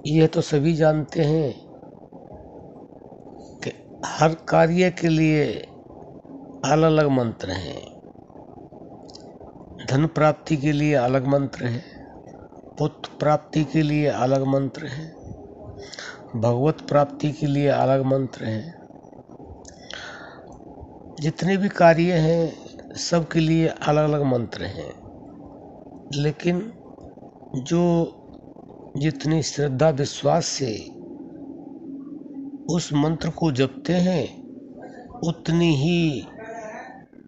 यह तो सभी जानते हैं कि हर कार्य के लिए अलग अलग मंत्र हैं। धन प्राप्ति के लिए अलग मंत्र है, पुत्र प्राप्ति के लिए अलग मंत्र है, भगवत प्राप्ति के लिए अलग मंत्र है। जितने भी कार्य हैं सबके लिए अलग अलग मंत्र हैं, लेकिन जो जितनी श्रद्धा विश्वास से उस मंत्र को जपते हैं उतनी ही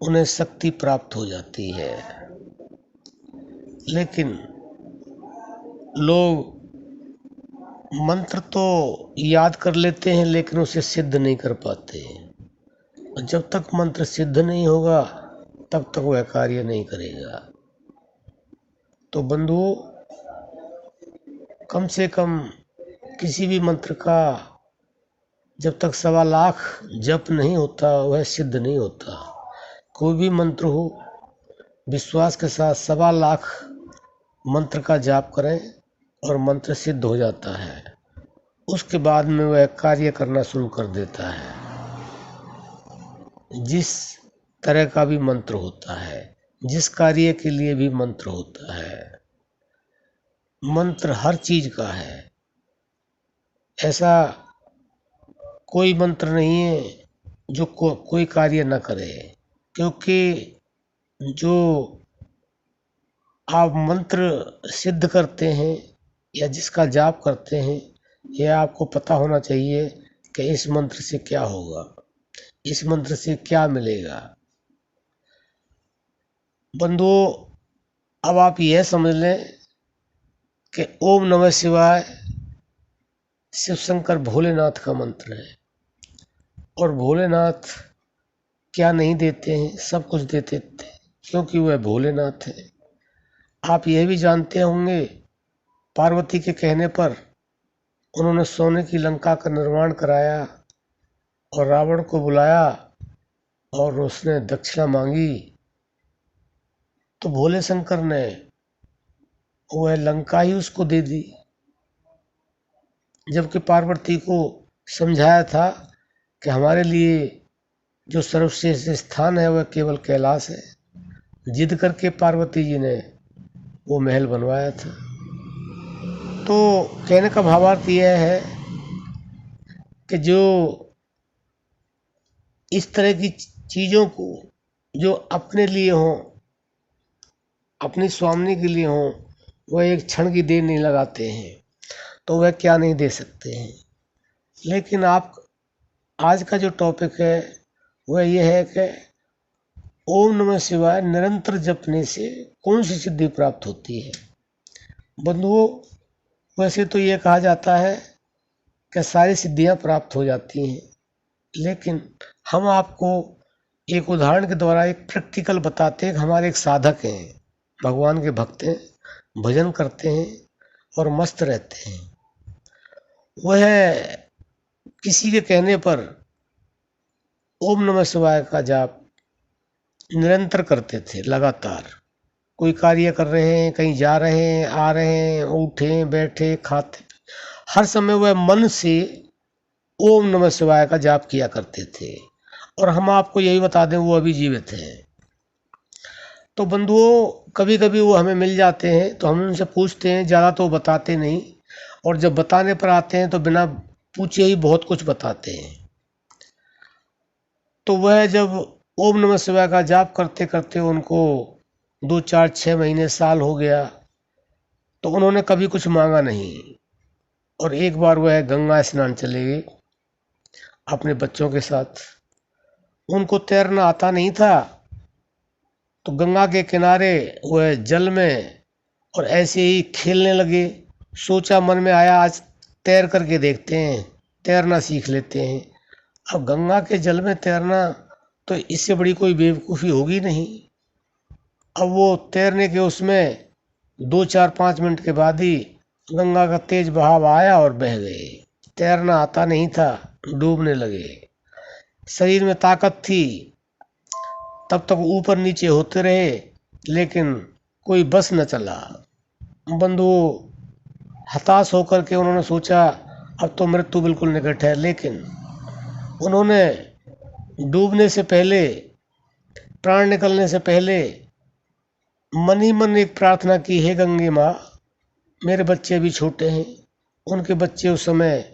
उन्हें शक्ति प्राप्त हो जाती है। लेकिन लोग मंत्र तो याद कर लेते हैं लेकिन उसे सिद्ध नहीं कर पाते। और जब तक मंत्र सिद्ध नहीं होगा तब तक वह कार्य नहीं करेगा। तो बंधुओं, कम से कम किसी भी मंत्र का जब तक 1.25 लाख जप नहीं होता वह सिद्ध नहीं होता। कोई भी मंत्र हो, विश्वास के साथ 1.25 लाख मंत्र का जाप करें और मंत्र सिद्ध हो जाता है। उसके बाद में वह कार्य करना शुरू कर देता है। जिस तरह का भी मंत्र होता है, जिस कार्य के लिए भी मंत्र होता है, मंत्र हर चीज का है। ऐसा कोई मंत्र नहीं है जो कोई कार्य न करे, क्योंकि जो आप मंत्र सिद्ध करते हैं या जिसका जाप करते हैं, यह आपको पता होना चाहिए कि इस मंत्र से क्या होगा, इस मंत्र से क्या मिलेगा। बंधुओं, अब आप यह समझ लें कि ओम नमः शिवाय शिव शंकर भोलेनाथ का मंत्र है। और भोलेनाथ क्या नहीं देते हैं, सब कुछ देते थे, क्योंकि वह भोलेनाथ है। आप यह भी जानते होंगे, पार्वती के कहने पर उन्होंने सोने की लंका का निर्माण कराया और रावण को बुलाया और उसने दक्षिणा मांगी, तो भोले शंकर ने वह लंका ही उसको दे दी। जबकि पार्वती को समझाया था कि हमारे लिए जो सर्वश्रेष्ठ स्थान है वह केवल कैलाश है। जिद करके पार्वती जी ने वो महल बनवाया था। तो कहने का भावार्थ यह है कि जो इस तरह की चीज़ों को जो अपने लिए हों, अपनी स्वामिनी के लिए हों, वह एक क्षण की देर नहीं लगाते हैं, तो वह क्या नहीं दे सकते हैं। लेकिन आप आज का जो टॉपिक है वह यह है कि ओम नमः शिवाय निरंतर जपने से कौन सी सिद्धि प्राप्त होती है। बंधुओं, वैसे तो ये कहा जाता है कि सारी सिद्धियां प्राप्त हो जाती हैं, लेकिन हम आपको एक उदाहरण के द्वारा एक प्रैक्टिकल बताते हैं। हमारे एक साधक हैं, भगवान के भक्त हैं, भजन करते हैं और मस्त रहते हैं। वह किसी के कहने पर ओम नमः शिवाय का जाप निरंतर करते थे, लगातार। कोई कार्य कर रहे हैं, कहीं जा रहे हैं, आ रहे हैं, उठे बैठे खाते, हर समय वह मन से ओम नमः शिवाय का जाप किया करते थे। और हम आपको यही बता दें, वो अभी जीवित हैं। तो बंधुओं, कभी कभी वो हमें मिल जाते हैं तो हम उनसे पूछते हैं, ज़्यादा तो बताते नहीं, और जब बताने पर आते हैं तो बिना पूछे ही बहुत कुछ बताते हैं। तो वह जब ओम नमः शिवाय का जाप करते करते उनको 2, 4, 6 महीने, साल हो गया, तो उन्होंने कभी कुछ मांगा नहीं। और एक बार वह गंगा स्नान चले गए अपने बच्चों के साथ। उनको तैरना आता नहीं था, तो गंगा के किनारे वह जल में और ऐसे ही खेलने लगे। सोचा मन में आया, आज तैर करके देखते हैं, तैरना सीख लेते हैं। अब गंगा के जल में तैरना तो इससे बड़ी कोई बेवकूफ़ी होगी नहीं। अब वो तैरने के उसमें 2, 4, 5 मिनट के बाद ही गंगा का तेज बहाव आया और बह गए। तैरना आता नहीं था, डूबने लगे। शरीर में ताकत थी, तब तक ऊपर नीचे होते रहे, लेकिन कोई बस न चला। बंधुओं, हताश होकर के उन्होंने सोचा अब तो मृत्यु बिल्कुल निकट है, लेकिन उन्होंने डूबने से पहले, प्राण निकलने से पहले मन ही मन एक प्रार्थना की, हे गंगे माँ, मेरे बच्चे अभी छोटे हैं। उनके बच्चे उस समय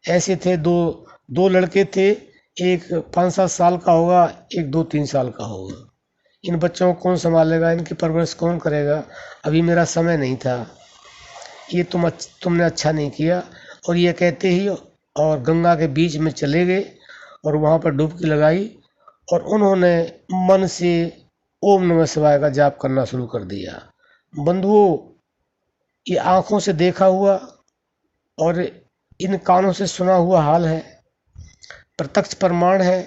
ऐसे थे, दो लड़के थे, एक 5-7 साल का होगा, एक 2-3 साल का होगा। इन बच्चों को कौन संभालेगा, इनकी परवरिश कौन करेगा, अभी मेरा समय नहीं था, ये तुमने अच्छा नहीं किया। और ये कहते ही और गंगा के बीच में चले गए और वहाँ पर डुबकी लगाई और उन्होंने मन से ओम नमः शिवाय का जाप करना शुरू कर दिया। बंधुओं, ये आंखों से देखा हुआ और इन कानों से सुना हुआ हाल है, प्रत्यक्ष प्रमाण है।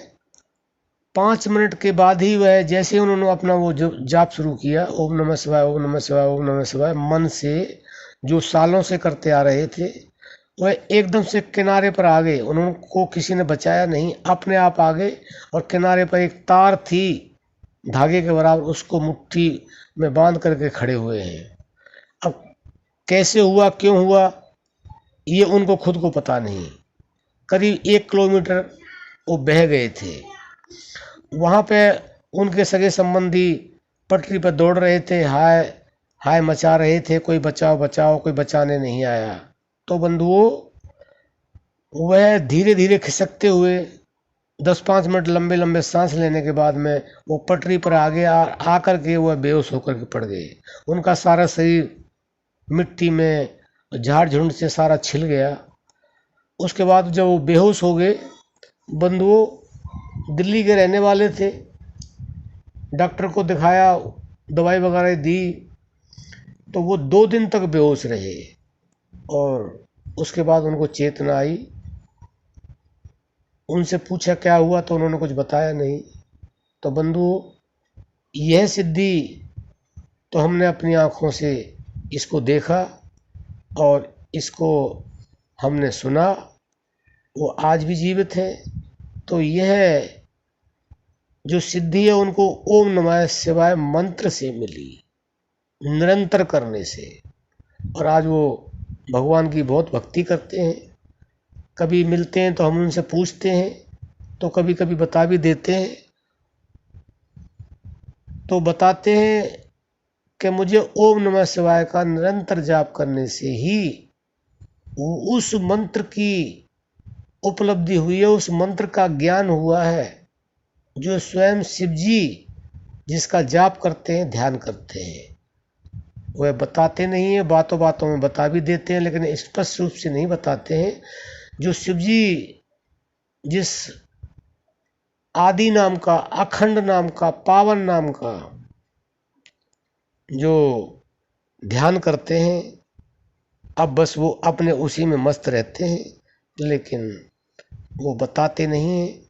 5 मिनट के बाद ही वह, जैसे उन्होंने अपना वो जाप शुरू किया, ओम नमः शिवाय, ओम नमः शिवाय, ओम नमः शिवाय, मन से जो सालों से करते आ रहे थे, वह एकदम से किनारे पर आ गए। उनको किसी ने बचाया नहीं, अपने आप आ गए और किनारे पर एक तार थी धागे के बराबर, उसको मुट्ठी में बांध करके खड़े हुए हैं। अब कैसे हुआ, क्यों हुआ, ये उनको खुद को पता नहीं। करीब 1 किलोमीटर वो बह गए थे। वहाँ पे उनके सगे संबंधी पटरी पर दौड़ रहे थे, हाय हाय मचा रहे थे, कोई बचाओ बचाओ, कोई बचाने नहीं आया। तो बंधुओं, वह धीरे धीरे खिसकते हुए 10-5 मिनट लंबे लंबे सांस लेने के बाद में वो पटरी पर आगे आकर के वह बेहोश होकर के पड़ गए। उनका सारा शरीर मिट्टी में, झाड़ झुंड से सारा छिल गया। उसके बाद जब वो बेहोश हो गए, बंधुओं दिल्ली के रहने वाले थे, डॉक्टर को दिखाया, दवाई वगैरह दी, तो वो 2 दिन तक बेहोश रहे और उसके बाद उनको चेतना आई। उनसे पूछा क्या हुआ, तो उन्होंने कुछ बताया नहीं। तो बंधुओं, यह सिद्धि तो हमने अपनी आँखों से इसको देखा और इसको हमने सुना, वो आज भी जीवित है। तो यह जो सिद्धि है उनको ओम नमः शिवाय मंत्र से मिली, निरंतर करने से। और आज वो भगवान की बहुत भक्ति करते हैं। कभी मिलते हैं तो हम उनसे पूछते हैं, तो कभी कभी बता भी देते हैं। तो बताते हैं कि मुझे ओम नमः शिवाय का निरंतर जाप करने से ही उस मंत्र की उपलब्धि हुई है, उस मंत्र का ज्ञान हुआ है जो स्वयं शिव जी जिसका जाप करते हैं, ध्यान करते हैं। वह बताते नहीं है, बातों बातों में बता भी देते हैं, लेकिन स्पष्ट रूप से नहीं बताते हैं। जो शिव जी जिस आदि नाम का, अखंड नाम का, पावन नाम का जो ध्यान करते हैं, अब बस वो अपने उसी में मस्त रहते हैं, लेकिन वो बताते नहीं हैं।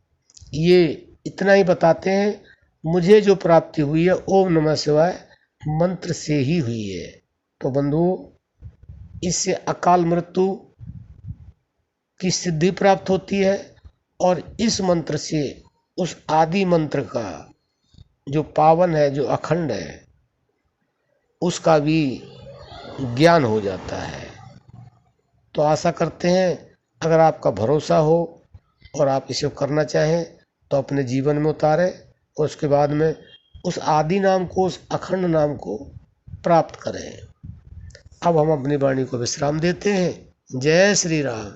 ये इतना ही बताते हैं, मुझे जो प्राप्ति हुई है ओम नमः शिवाय मंत्र से ही हुई है। तो बंधुओं, इससे अकाल मृत्यु की सिद्धि प्राप्त होती है और इस मंत्र से उस आदि मंत्र का जो पावन है, जो अखंड है, उसका भी ज्ञान हो जाता है। तो आशा करते हैं अगर आपका भरोसा हो और आप इसे करना चाहें तो अपने जीवन में उतारें और उसके बाद में उस आदि नाम को, उस अखंड नाम को प्राप्त करें। अब हम अपनी वाणी को विश्राम देते हैं। जय श्री राम।